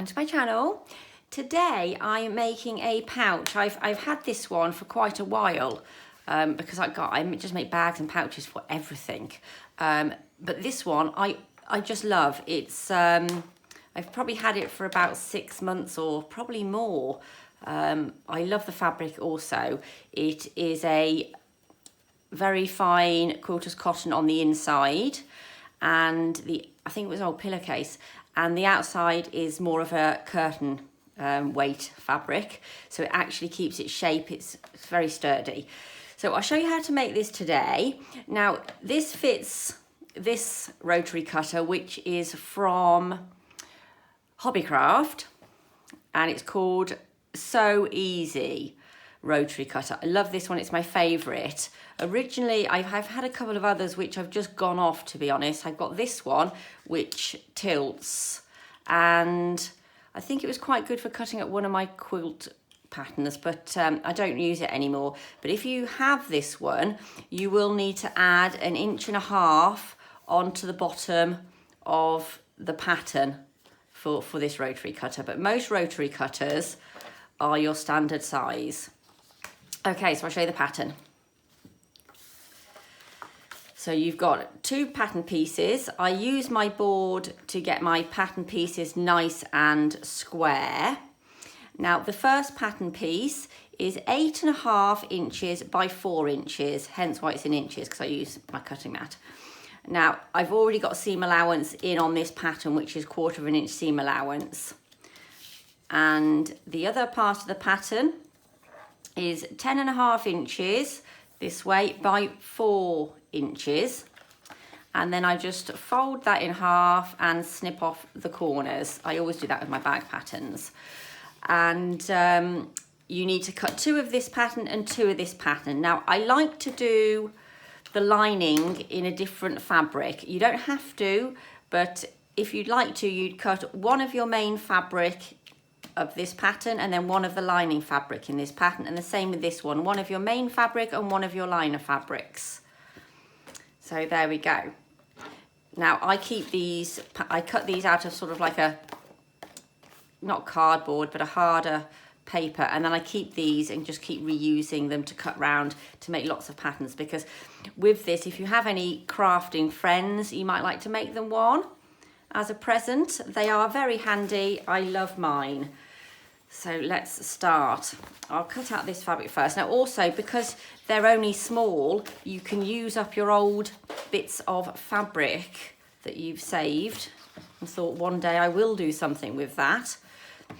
welcome to my channel. Today I'm making a pouch. I've had this one for quite a while because I just make bags and pouches for everything. But this one I just love. It's I've probably had it for about 6 months or probably more. I love the fabric also. It is a very fine quilter's cotton on the inside, and I think it was an old pillowcase, and the outside is more of a curtain weight fabric, so it actually keeps its shape. It's very sturdy. So I'll show you how to make this today. Now this fits this rotary cutter, which is from Hobbycraft, and it's called So Easy rotary cutter. I love this one, it's my favourite. Originally I've had a couple of others which I've just gone off, to be honest. I've got this one which tilts, and I think it was quite good for cutting up one of my quilt patterns, but I don't use it anymore. But if you have this one, you will need to add 1.5 inches onto the bottom of the pattern for this rotary cutter, but most rotary cutters are your standard size. Okay, so I'll show you the pattern. So you've got 2 pattern pieces. I use my board to get my pattern pieces nice and square. Now the first pattern piece is 8.5 inches by 4 inches, hence why it's in inches, because I use my cutting mat. Now I've already got seam allowance in on this pattern, which is 1/4 inch seam allowance. And the other part of the pattern is 10.5 inches this way by 4 inches, and then I just fold that in half and snip off the corners. I always do that with my bag patterns. And you need to cut 2 of this pattern and 2 of this pattern. Now I like to do the lining in a different fabric. You don't have to, but if you'd like to, you'd cut one of your main fabric of this pattern and then one of the lining fabric in this pattern, and the same with this one of your main fabric and one of your liner fabrics. So there we go. Now I keep these, I cut these out of sort of like a, not cardboard, but a harder paper, and then I keep these and just keep reusing them to cut round to make lots of patterns, because with this, if you have any crafting friends, you might like to make them one as a present. They are very handy. I love mine. So let's start. I'll cut out this fabric first. Now also, because they're only small, you can use up your old bits of fabric that you've saved. I thought one day I will do something with that.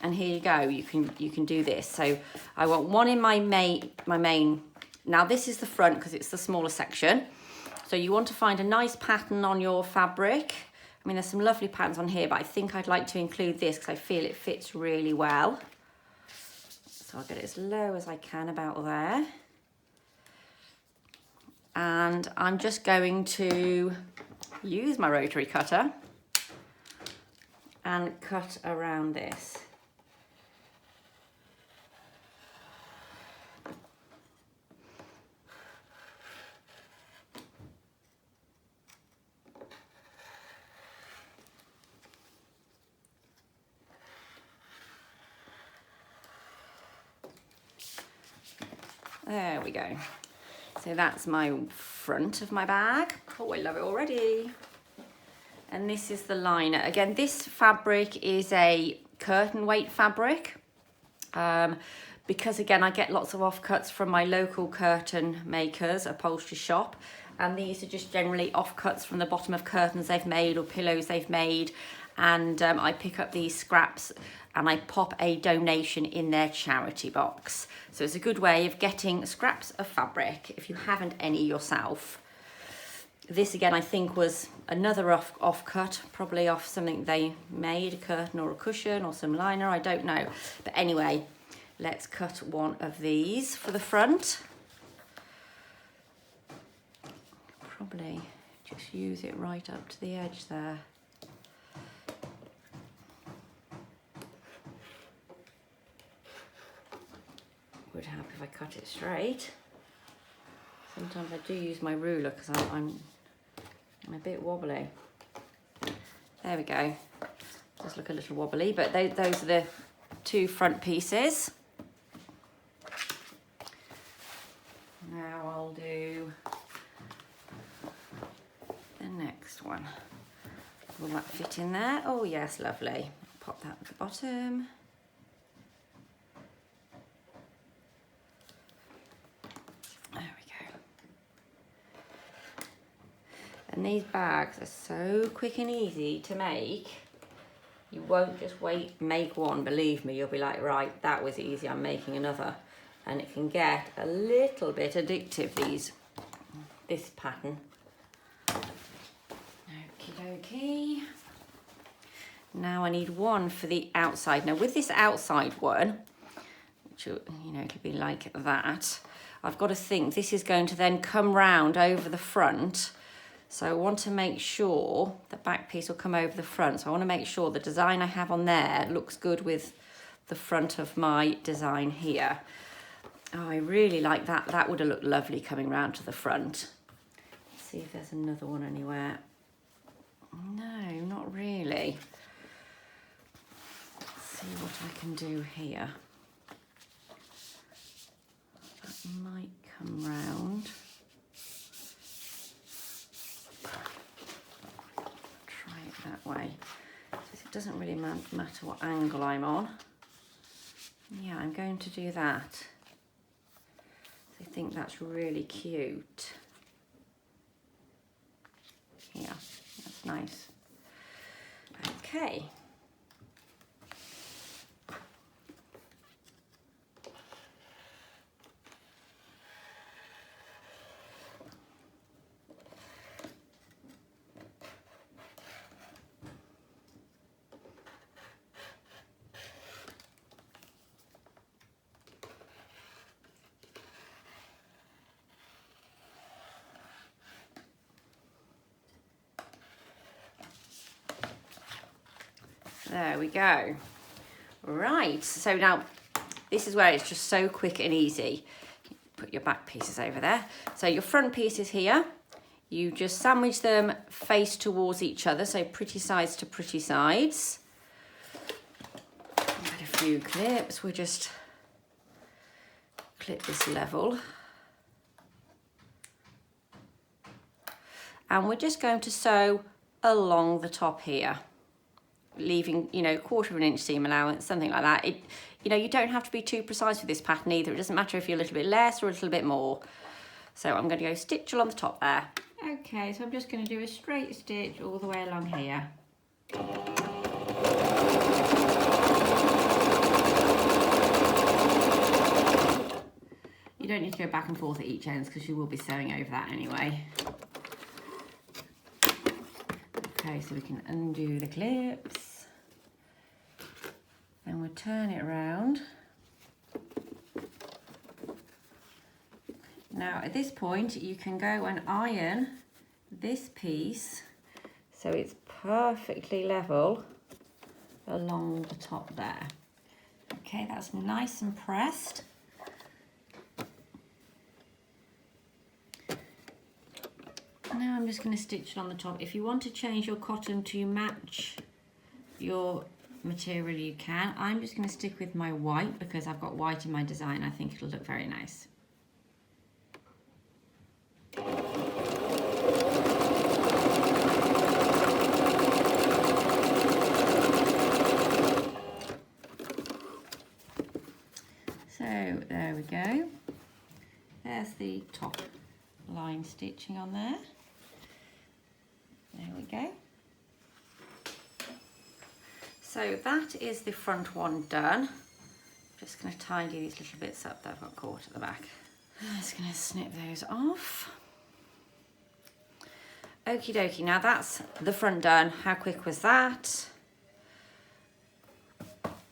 And here you go, you can do this. So I want one in my main. Now this is the front because it's the smaller section. So you want to find a nice pattern on your fabric. I mean, there's some lovely patterns on here, but I think I'd like to include this because I feel it fits really well. So I'll get it as low as I can, about there. And I'm just going to use my rotary cutter and cut around this. There we go. So that's my front of my bag. Oh, I love it already. And this is the liner. Again, this fabric is a curtain weight fabric. Because again, I get lots of offcuts from my local curtain makers, upholstery shop. And these are just generally offcuts from the bottom of curtains they've made or pillows they've made. And I pick up these scraps and I pop a donation in their charity box. So it's a good way of getting scraps of fabric if you haven't any yourself. This again, I think, was another offcut, probably off something they made, a curtain or a cushion or some liner, I don't know. But anyway, let's cut one of these for the front. Probably just use it right up to the edge there. Would help if I cut it straight. Sometimes I do use my ruler because I'm a bit wobbly. There we go. Does look a little wobbly, but those are the two front pieces. Now I'll do the next one. Will that fit in there? Oh yes, lovely. Pop that at the bottom. There we go. And these bags are so quick and easy to make. You won't just make one, believe me. You'll be like, right, that was easy, I'm making another. And it can get a little bit addictive, this pattern. Okie dokie. Now I need one for the outside. Now with this outside one, which, you know, it'll be like that, I've got to think this is going to then come round over the front. So I want to make sure the back piece will come over the front. So I want to make sure the design I have on there looks good with the front of my design here. Oh, I really like that. That would have looked lovely coming round to the front. Let's see if there's another one anywhere. No, not really. Let's see what I can do here. That might come round. That way. It doesn't really matter what angle I'm on. Yeah, I'm going to do that. I think that's really cute. Yeah, that's nice. Okay. There we go. Right, so now this is where it's just so quick and easy. Put your back pieces over there. So your front pieces here, you just sandwich them face towards each other, so pretty sides to pretty sides. Get a few clips, we'll just clip this level. And we're just going to sew along the top here, leaving, you know, 1/4 of an inch seam allowance, something like that. You know, you don't have to be too precise with this pattern either. It doesn't matter if you're a little bit less or a little bit more. So I'm going to go stitch along the top there. Okay, so I'm just going to do a straight stitch all the way along here. You don't need to go back and forth at each end because you will be sewing over that anyway. Okay, so we can undo the clips. Then we'll turn it around. Now at this point you can go and iron this piece so it's perfectly level along the top there. Okay, that's nice and pressed. Now I'm just going to stitch it on the top. If you want to change your cotton to match your material, you can. I'm just going to stick with my white because I've got white in my design. I think it'll look very nice. So there we go. There's the top line stitching on there. There we go. So that is the front one done. I'm just going to tidy these little bits up that I've got caught at the back. I'm just going to snip those off. Okie dokie, now that's the front done. How quick was that?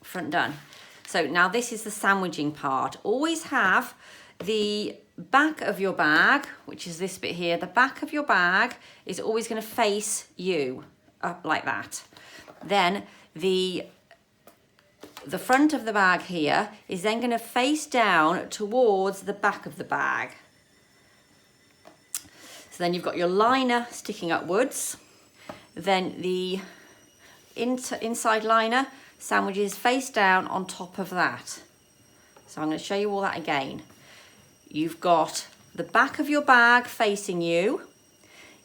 Front done. So now this is the sandwiching part. Always have the back of your bag, which is this bit here, the back of your bag is always going to face you up like that. Then the front of the bag here is then going to face down towards the back of the bag. So then you've got your liner sticking upwards. Then inside liner sandwiches face down on top of that. So I'm going to show you all that again. You've got the back of your bag facing you.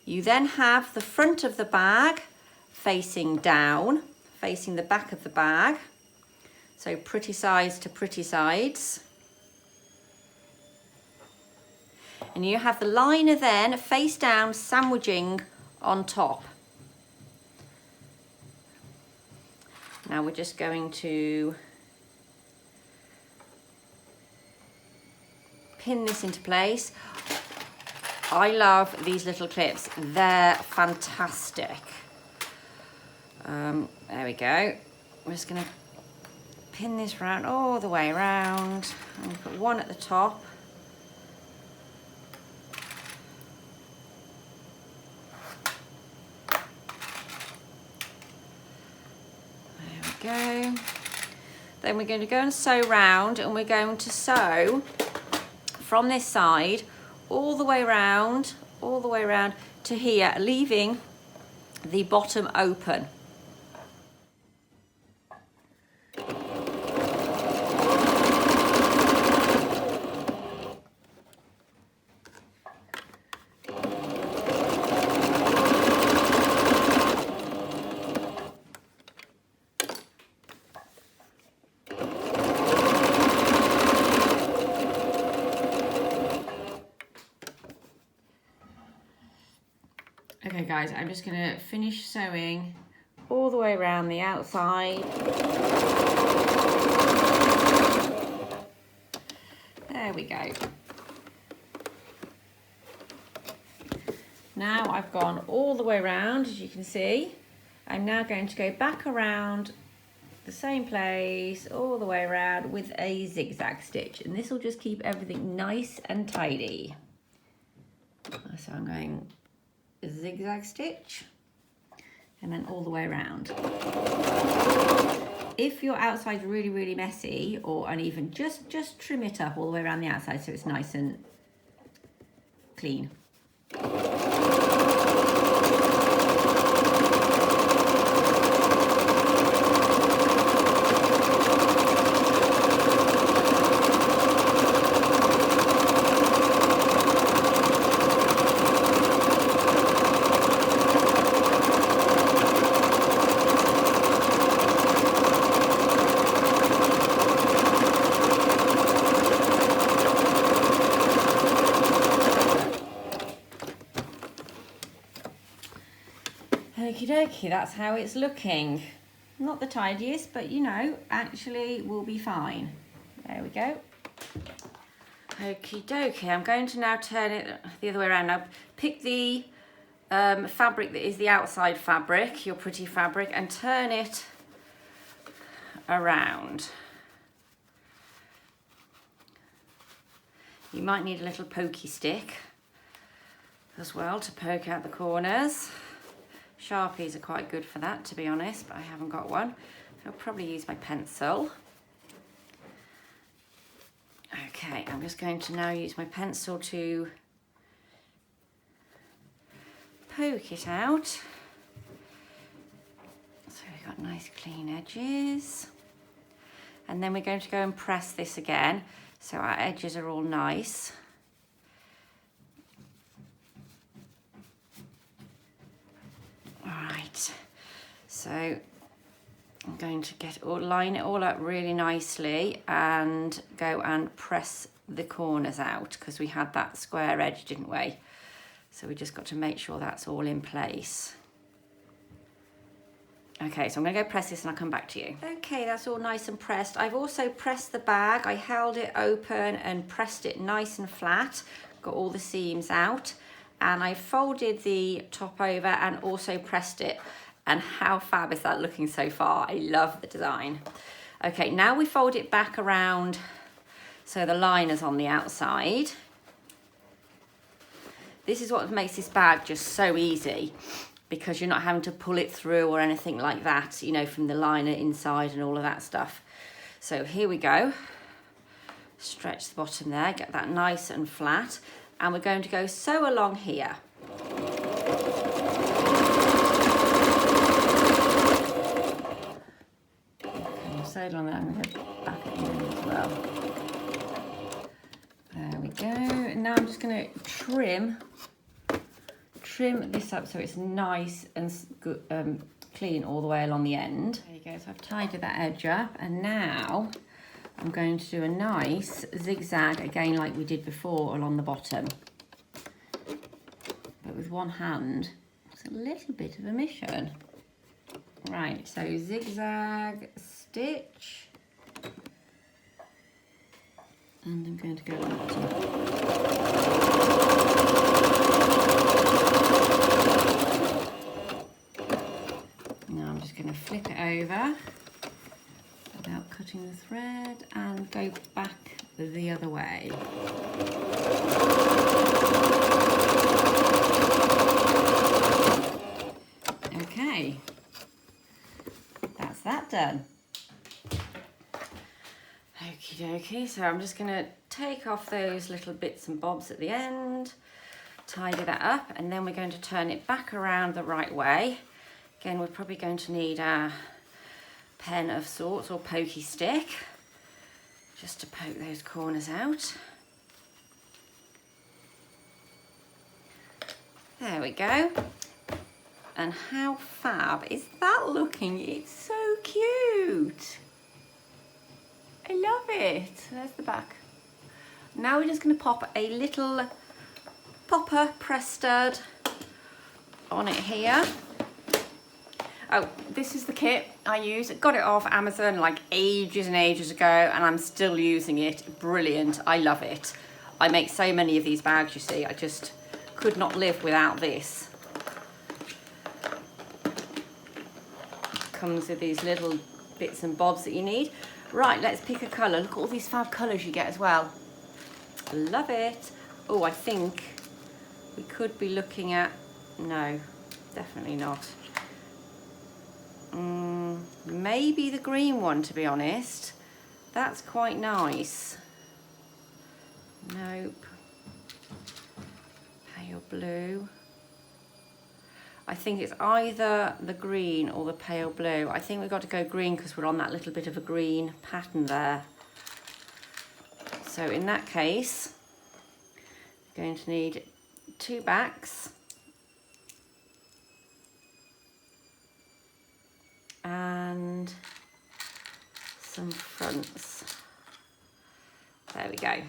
You then have the front of the bag facing down, facing the back of the bag. So pretty sides to pretty sides. And you have the liner then face down, sandwiching on top. Now we're just going to pin this into place. I love these little clips. They're fantastic. There we go. We're just going to pin this round all the way around. And put one at the top. Go. Then we're going to go and sew round, and we're going to sew from this side all the way around to here, leaving the bottom open. Okay guys, I'm just going to finish sewing all the way around the outside. There we go. Now I've gone all the way around, as you can see. I'm now going to go back around the same place, all the way around with a zigzag stitch. And this will just keep everything nice and tidy. So I'm going zigzag stitch and then all the way around. If your outside's really messy or uneven, just trim it up all the way around the outside so it's nice and clean. Okie dokie, that's how it's looking. Not the tidiest, but you know, actually will be fine. There we go. Okie dokie, I'm going to now turn it the other way around. Now pick the fabric that is the outside fabric, your pretty fabric, and turn it around. You might need a little pokey stick as well to poke out the corners. Sharpies are quite good for that, to be honest, but I haven't got one. I'll probably use my pencil. Okay, I'm just going to now use my pencil to poke it out. So we've got nice clean edges. And then we're going to go and press this again, so our edges are all nice. Alright, so I'm going to line it all up really nicely and go and press the corners out because we had that square edge, didn't we? So we just got to make sure that's all in place. Okay, so I'm going to go press this and I'll come back to you. Okay, that's all nice and pressed. I've also pressed the bag. I held it open and pressed it nice and flat. Got all the seams out. And I folded the top over and also pressed it. And how fab is that looking so far? I love the design. Okay, now we fold it back around so the liner's on the outside. This is what makes this bag just so easy because you're not having to pull it through or anything like that, you know, from the liner inside and all of that stuff. So here we go. Stretch the bottom there, get that nice and flat. And we're going to go sew along here. so long that I'm going to go back at the end as well. There we go. And now I'm just going to trim this up so it's nice and good, clean all the way along the end. There you go. So I've tidied that edge up, and now I'm going to do a nice zigzag again like we did before along the bottom. But with one hand, it's a little bit of a mission. Right, so zigzag, stitch, and I'm going to go on the bottom. Now I'm just going to flip it over without cutting the thread and go back the other way. Okay, that's that done. Okie dokie, so I'm just going to take off those little bits and bobs at the end, tidy that up, and then we're going to turn it back around the right way. Again, we're probably going to need a pen of sorts or pokey stick just to poke those corners out. There we go. And how fab is that looking? It's so cute. I love it. There's the back. Now we're just going to pop a little popper press stud on it here. Oh, this is the kit I use. I got it off Amazon like ages and ages ago, and I'm still using it. Brilliant. I love it. I make so many of these bags, you see. I just could not live without this. Comes with these little bits and bobs that you need. Right, let's pick a colour. Look at all these fab colours you get as well. Love it. Oh, I think we could be looking at... No, definitely not. Maybe the green one, to be honest. That's quite nice. Nope. Pale blue. I think it's either the green or the pale blue. I think we've got to go green because we're on that little bit of a green pattern there. So in that case, we're going to need 2 backs and some fronts. There we go.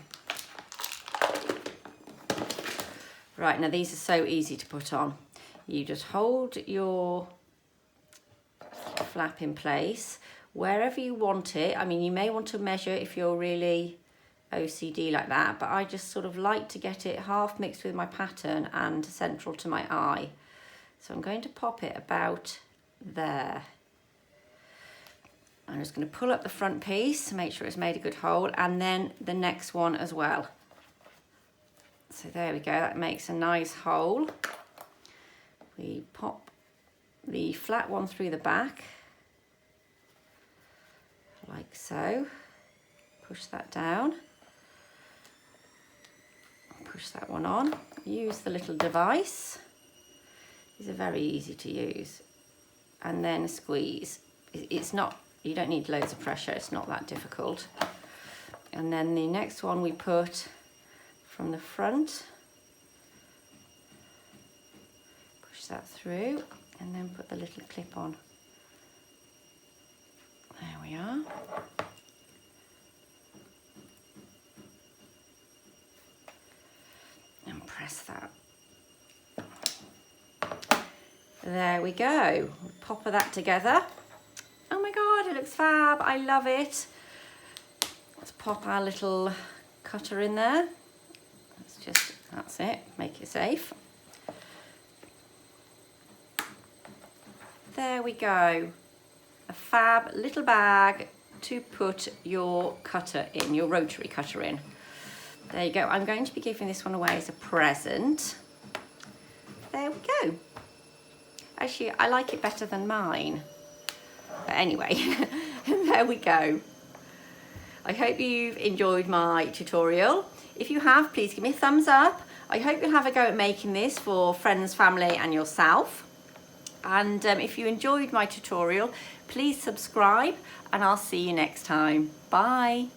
Right, now these are so easy to put on. You just hold your flap in place wherever you want it. I mean, you may want to measure if you're really OCD like that, but I just sort of like to get it half mixed with my pattern and central to my eye. So I'm going to pop it about there. I'm just going to pull up the front piece to make sure it's made a good hole, and then the next one as well. So there we go, that makes a nice hole. We pop the flat one through the back, like so. Push that down. Push that one on. Use the little device. These are very easy to use. And then squeeze. It's not, you don't need loads of pressure, it's not that difficult. And then the next one we put from the front. That through, and then put the little clip on. There we are. And press that. There we go. Pop that together. Oh my god, it looks fab. I love it. Let's pop our little cutter in there. That's it, make it safe. There we go, a fab little bag to put your cutter in, your rotary cutter in. There you go. I'm going to be giving this one away as a present. There we go. Actually, I like it better than mine. But anyway, there we go. I hope you've enjoyed my tutorial. If you have, please give me a thumbs up. I hope you'll have a go at making this for friends, family and yourself. and if you enjoyed my tutorial, please subscribe and I'll see you next time. Bye.